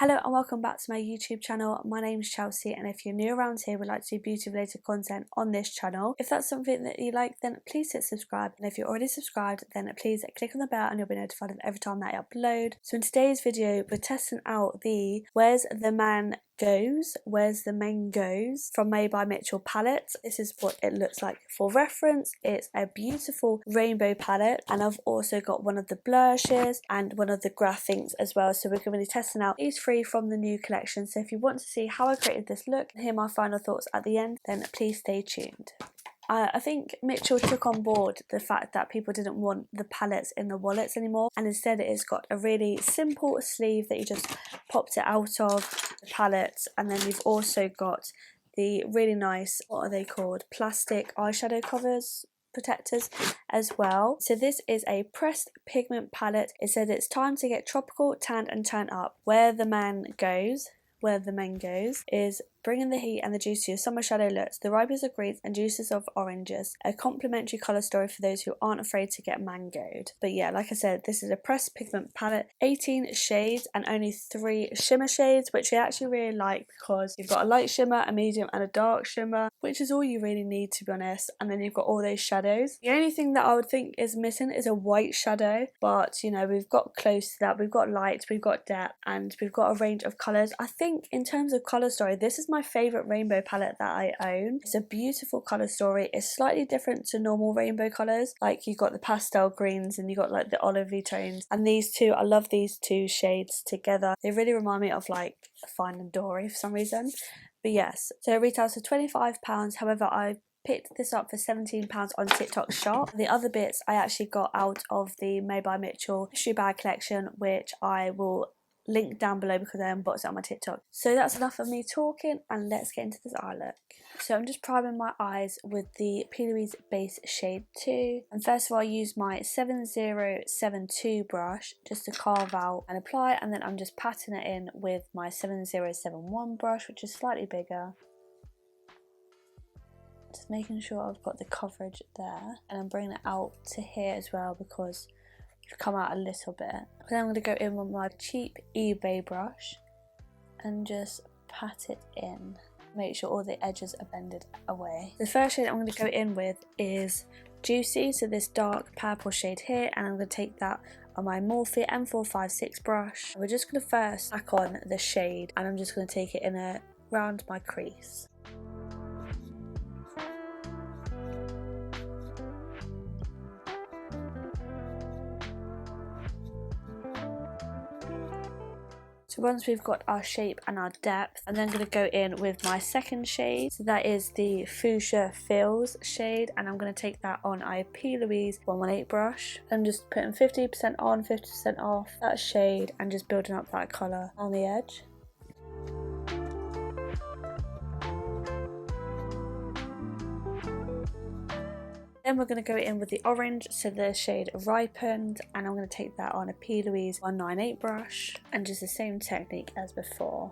Hello and welcome back to my YouTube channel. My name is Chelsea, and if you're new around here, would like to do beauty related content on this channel. If that's something that you like, then please hit subscribe, and if you're already subscribed, then please click on the bell and you'll be notified of every time that I upload. So in today's video, we're testing out the Where's the Man Goes, Where's the Men Goes from Made by Mitchell palette. This is what it looks like for reference. It's a beautiful rainbow palette, and I've also got one of the blushes and one of the graphics as well. So we're going to be testing out these three from the new collection. So if you want to see how I created this look and hear my final thoughts at the end, then please stay tuned. I think Mitchell took on board the fact that people didn't want the palettes in the wallets anymore, and instead it's got a really simple sleeve that you just popped it out of the palette, and then you've also got the really nice, what are they called, plastic eyeshadow covers, protectors as well. So this is a pressed pigment palette. It said it's time to get tropical, tanned and turn up. Where the Man Goes, Where the Men Goes is bringing the heat and the juice to your summer shadow looks, the ripeness of greens and juices of oranges, a complimentary colour story for those who aren't afraid to get mangoed. But yeah, like I said, this is a pressed pigment palette, 18 shades and only 3 shimmer shades, which I actually really like because you've got a light shimmer, a medium and a dark shimmer, which is all you really need, to be honest, and then you've got all those shadows. The only thing that I would think is missing is a white shadow, but you know, we've got close to that. We've got light, we've got depth, and we've got a range of colours. I think in terms of colour story, this is my favourite rainbow palette that I own. It's a beautiful colour story. It's slightly different to normal rainbow colours, like you've got the pastel greens and you've got like the olivey tones, and these two, I love these two shades together. They really remind me of like Finding Dory for some reason. But yes, so it retails for £25. However, I picked this up for £17 on TikTok shop. The other bits I actually got out of the Made by Mitchell mystery bag collection, which I will link down below because I unboxed it on my TikTok. So that's enough of me talking, and let's get into this eye look. So I'm just priming my eyes with the P. Louise Base Shade 2, and first of all I use my 7072 brush just to carve out and apply, and then I'm just patting it in with my 7071 brush, which is slightly bigger. Just making sure I've got the coverage there, and I'm bringing it out to here as well because come out a little bit. Then I'm going to go in with my cheap eBay brush and just pat it in. Make sure all the edges are blended away. The first shade I'm going to go in with is Juicy, so this dark purple shade here, and I'm going to take that on my Morphe M456 brush. We're just going to first tack on the shade, and I'm just going to take it in around my crease. So once we've got our shape and our depth, I'm then going to go in with my second shade. So that is the Fuchsia Feels shade, and I'm going to take that on a P. Louise 118 brush. I'm just putting 50% on, 50% off that shade, and just building up that colour on the edge. Then we're going to go in with the orange, so the shade Ripened, and I'm going to take that on a P. Louise 198 brush, and just the same technique as before.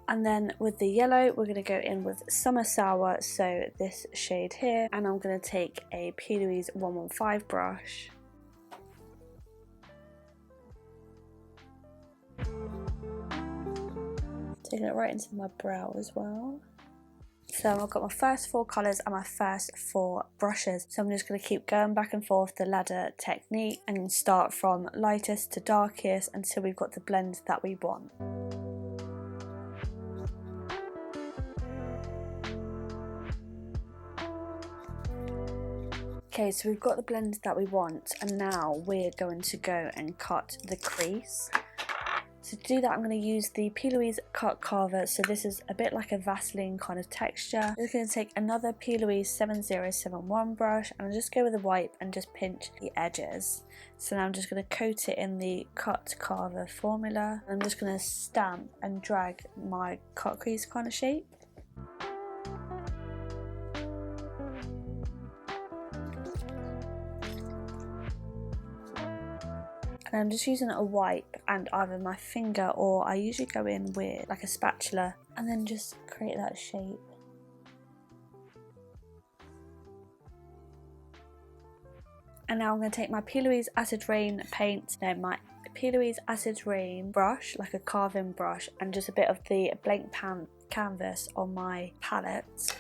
And then with the yellow, we're going to go in with Summer Sour, so this shade here, and I'm going to take a P. Louise 115 brush. Taking it right into my brow as well. So I've got my first 4 colours and my first 4 brushes. So I'm just going to keep going back and forth the ladder technique and start from lightest to darkest until we've got the blend that we want. Okay, so we've got the blend that we want, and now we're going to go and cut the crease. So to do that, I'm going to use the P. Louise Cut Carver, so this is a bit like a Vaseline kind of texture. I'm just going to take another P. Louise 7071 brush, and I'll just go with a wipe and just pinch the edges. So now I'm just going to coat it in the Cut Carver formula. I'm just going to stamp and drag my cut crease kind of shape. And I'm just using a wipe and either my finger, or I usually go in with like a spatula and then just create that shape. And now I'm going to take my P. Louise Acid Rain my P. Louise Acid Rain brush, like a carving brush, and just a bit of the blank canvas on my palette.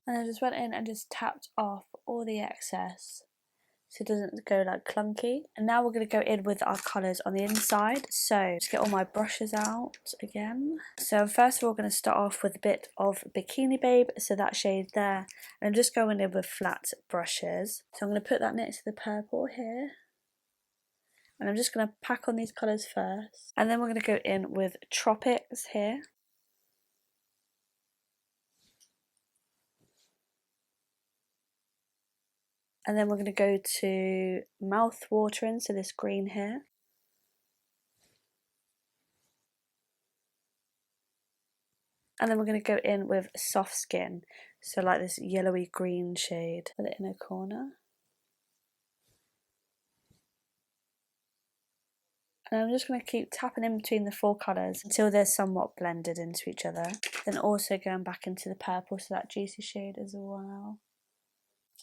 And I just went in and just tapped off all the excess so it doesn't go like clunky. And now we're going to go in with our colours on the inside. So just get all my brushes out again. So first of all, we're going to start off with a bit of Bikini Babe, so that shade there. And I'm just going in with flat brushes. So I'm going to put that next to the purple here. And I'm just going to pack on these colours first. And then we're going to go in with Tropics here. And then we're going to go to Mouth Watering, so this green here. And then we're going to go in with Soft Skin, so like this yellowy green shade for the inner corner. And I'm just going to keep tapping in between the four colours until they're somewhat blended into each other. Then also going back into the purple, so that juicy shade as well.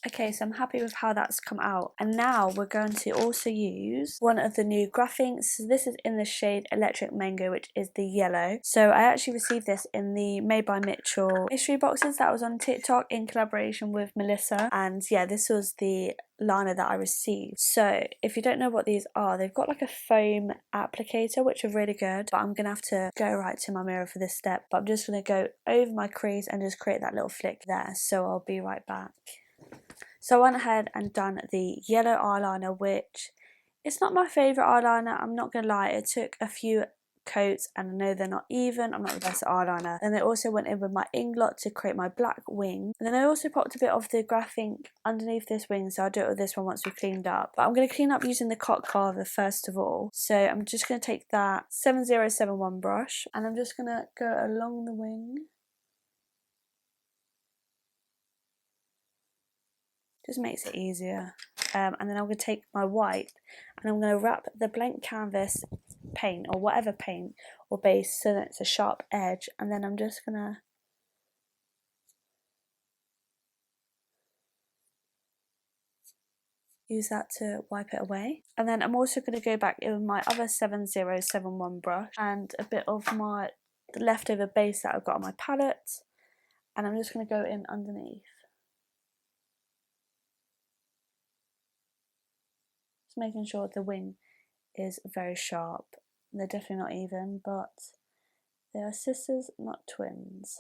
Okay, so I'm happy with how that's come out. And now we're going to also use one of the new graphics. So this is in the shade Electric Mango, which is the yellow. So I actually received this in the Made by Mitchell mystery boxes that was on TikTok in collaboration with Melissa. And yeah, this was the liner that I received. So if you don't know what these are, they've got like a foam applicator, which are really good. But I'm going to have to go right to my mirror for this step. But I'm just going to go over my crease and just create that little flick there. So I'll be right back. So I went ahead and done the yellow eyeliner, which it's not my favourite eyeliner, I'm not going to lie. It took a few coats and I know they're not even, I'm not the best at eyeliner. And I also went in with my inglot to create my black wing. And then I also popped a bit of the graphic underneath this wing, so I'll do it with this one once we've cleaned up. But I'm going to clean up using the cock carver first of all. So I'm just going to take that 7071 brush and I'm just going to go along the wing. Just makes it easier. And then I'm going to take my white and I'm going to wrap the blank canvas paint or whatever paint or base so that it's a sharp edge, and then I'm just going to use that to wipe it away. And then I'm also going to go back in with my other 7071 brush and a bit of my leftover base that I've got on my palette, and I'm just going to go in underneath. Just making sure the wing is very sharp. They're definitely not even, but they are sisters, not twins.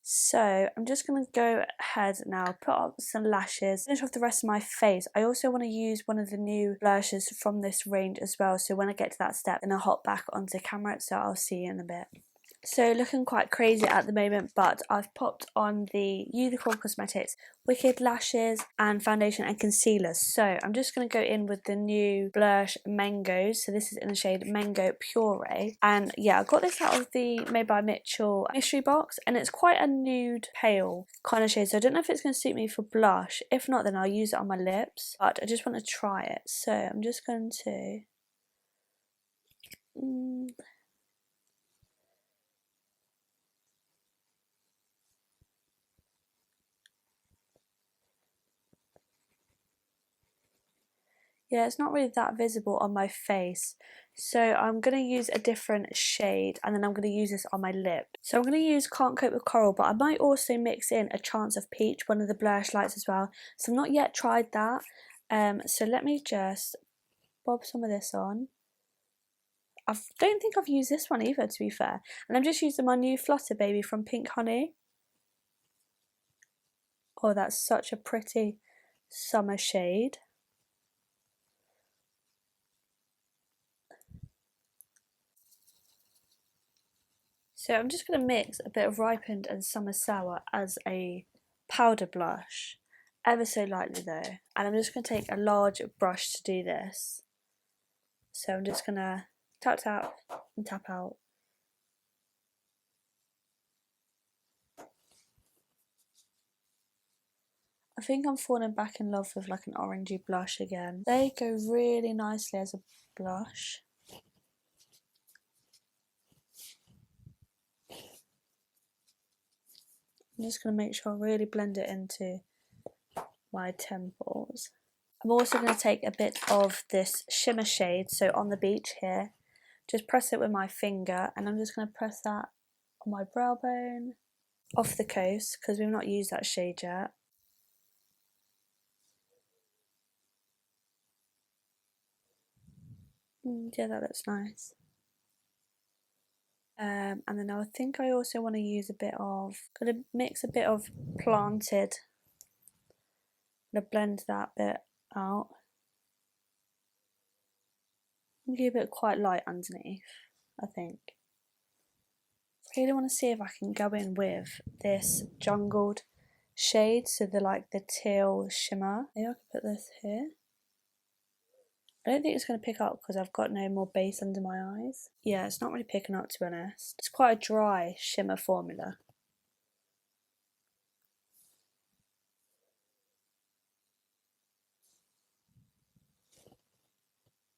So I'm just going to go ahead now, put up some lashes, finish off the rest of my face. I also want to use one of the new blushes from this range as well, so when I get to that step then I'll hop back onto camera, so I'll see you in a bit. So looking quite crazy at the moment, but I've popped on the Unicorn Cosmetics Wicked Lashes and foundation and concealer. So I'm just going to go in with the new blush Mangoes. So this is in the shade Mango Puree. And yeah, I got this out of the Made by Mitchell mystery box, and it's quite a nude pale kind of shade. So I don't know if it's going to suit me for blush. If not, then I'll use it on my lips. But I just want to try it. So I'm just going to... Yeah, it's not really that visible on my face. So I'm going to use a different shade and then I'm going to use this on my lip. So I'm going to use Can't Cope with Coral, but I might also mix in a Chance of Peach, one of the blush lights as well. So I've not yet tried that. So let me just bob some of this on. I don't think I've used this one either, to be fair. And I'm just using my new Flutter Baby from Pink Honey. Oh, that's such a pretty summer shade. So I'm just going to mix a bit of Ripened and Summer Sour as a powder blush, ever so lightly though. And I'm just going to take a large brush to do this. So I'm just going to tap tap and tap out. I think I'm falling back in love with like an orangey blush again. They go really nicely as a blush. I'm just going to make sure I really blend it into my temples. I'm also going to take a bit of this shimmer shade, so on the beach here, just press it with my finger, and I'm just going to press that on my brow bone, off the coast, because we've not used that shade yet. Yeah, that looks nice. And then I think I also want to use a bit of, going to mix a bit of Planted. I'm going to blend that bit out. And keep it quite light underneath, I think. I really want to see if I can go in with this jungled shade, so the teal shimmer. Maybe I can put this here. I don't think it's going to pick up because I've got no more base under my eyes. Yeah, it's not really picking up, to be honest. It's quite a dry shimmer formula.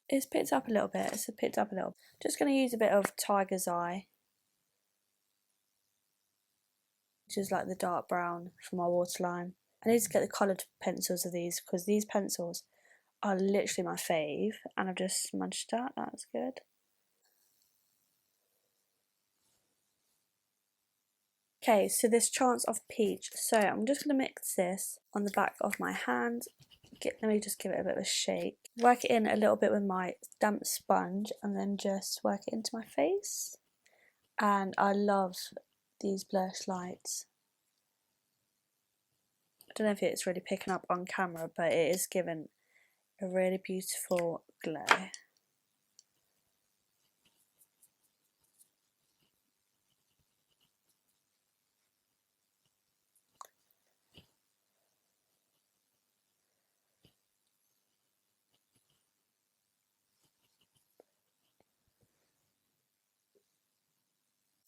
It's picked up a little bit. Just going to use a bit of Tiger's Eye, which is like the dark brown for my waterline. I need to get the coloured pencils of these because these pencils are literally my fave, and I've just smudged that. That's good. Okay, so this Chance of Peach. So I'm just going to mix this on the back of my hand. Let me just give it a bit of a shake. Work it in a little bit with my damp sponge and then just work it into my face. And I love these blush lights. I don't know if it's really picking up on camera, but it is giving a really beautiful glow.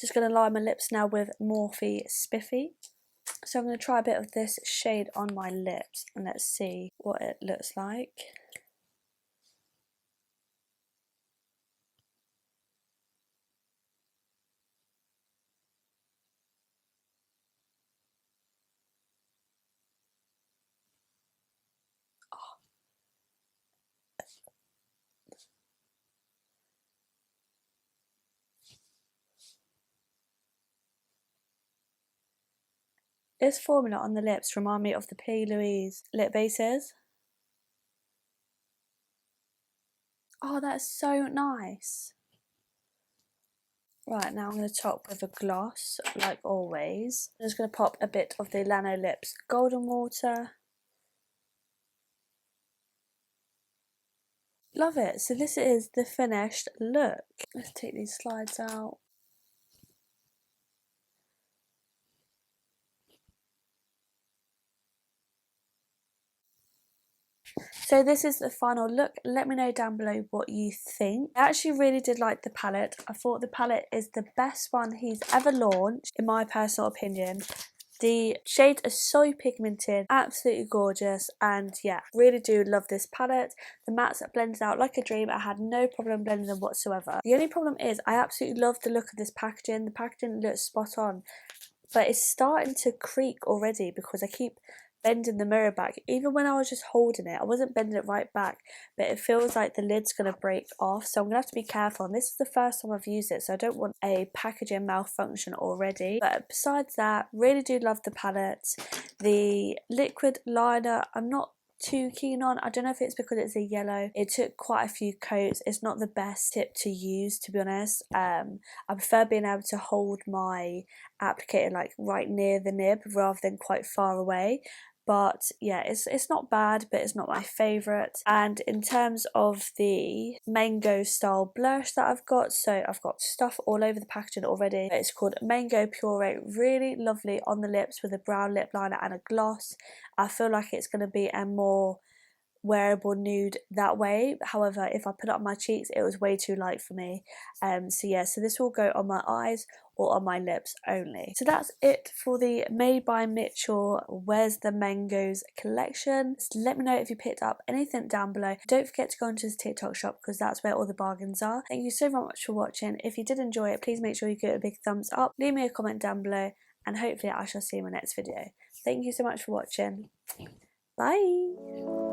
Just going to line my lips now with Morphe Spiffy. So I'm going to try a bit of this shade on my lips and let's see what it looks like. This formula on the lips reminds me of the P. Louise lip bases. Oh, that's so nice. Right, now I'm going to top with a gloss, like always. I'm just going to pop a bit of the Lano Lips Golden Water. Love it. So this is the finished look. Let's take these slides out. So this is the final look. Let me know down below what you think. I actually really did like the palette. I thought the palette is the best one he's ever launched, in my personal opinion. The shades are so pigmented, absolutely gorgeous, and yeah, really do love this palette. The mattes are blended out like a dream. I had no problem blending them whatsoever. The only problem is I absolutely love the look of this packaging. The packaging looks spot on, but it's starting to creak already because I keep bending the mirror back. Even when I was just holding it, I wasn't bending it right back, but it feels like the lid's going to break off, so I'm going to have to be careful. And this is the first time I've used it, so I don't want a packaging malfunction already. But besides that, really do love the palette. The liquid liner, I'm not too keen on. I don't know if it's because it's a yellow. It took quite a few coats. It's not the best tip to use, to be honest. I prefer being able to hold my applicator like right near the nib rather than quite far away. But yeah, it's not bad, but it's not my favourite. And in terms of the mango style blush that I've got, so I've got stuff all over the packaging already. It's called Mango Puree, really lovely on the lips with a brown lip liner and a gloss. I feel like it's going to be a more wearable nude that way. However, if I put it on my cheeks, it was way too light for me. So yeah, so this will go on my eyes or on my lips only. So that's it for the Made by Mitchell Where's the Mangoes collection. So let me know if you picked up anything down below. Don't forget to go onto the TikTok shop because that's where all the bargains are. Thank you so much for watching. If you did enjoy it, please make sure you give it a big thumbs up. Leave me a comment down below and hopefully I shall see you in my next video. Thank you so much for watching. Bye!